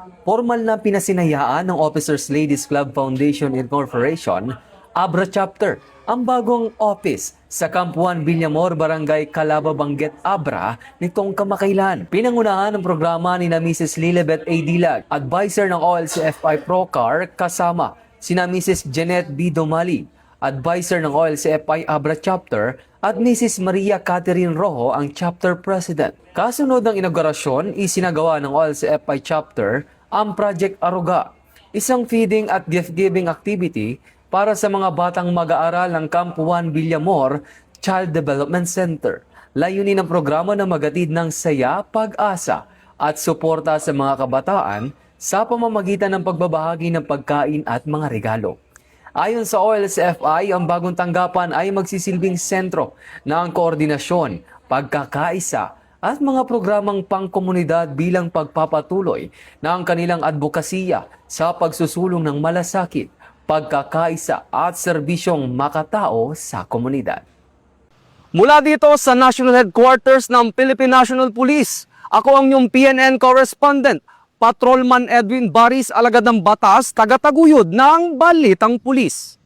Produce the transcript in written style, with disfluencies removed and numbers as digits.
Formal na pinasinayaan ng Officers Ladies Club Foundation Incorporation, Abra Chapter, ang bagong office sa Camp 1 Villamor, Barangay Calaba, Benguet, Abra nitong kamakailan. Pinangunahan ng programa ni na Mrs. Lilibet A. Dilag, advisor ng OLCFI Procar, kasama sina Mrs. Jeanette B. Domali, advisor ng OLCFI Abra Chapter, at Mrs. Maria Catherine Rojo, ang chapter president. Kasunod ng inaugurasyon, isinagawa ng OLCFI Chapter ang Project Aruga, isang feeding at gift-giving activity para sa mga batang mag-aaral ng Camp 1 Villamor Child Development Center. Layunin ng programa na magatid ng saya, pag-asa at suporta sa mga kabataan sa pamamagitan ng pagbabahagi ng pagkain at mga regalo. Ayon sa OLCFI, ang bagong tanggapan ay magsisilbing sentro ng koordinasyon, pagkakaisa at mga programang pangkomunidad bilang pagpapatuloy ng kanilang advokasya sa pagsusulong ng malasakit, pagkakaisa at serbisyong makatao sa komunidad. Mula dito sa National Headquarters ng Philippine National Police, ako ang inyong PNN correspondent, Patrolman Edwin Baris, alagad ng batas, taga-taguyod ng Balitang Pulis.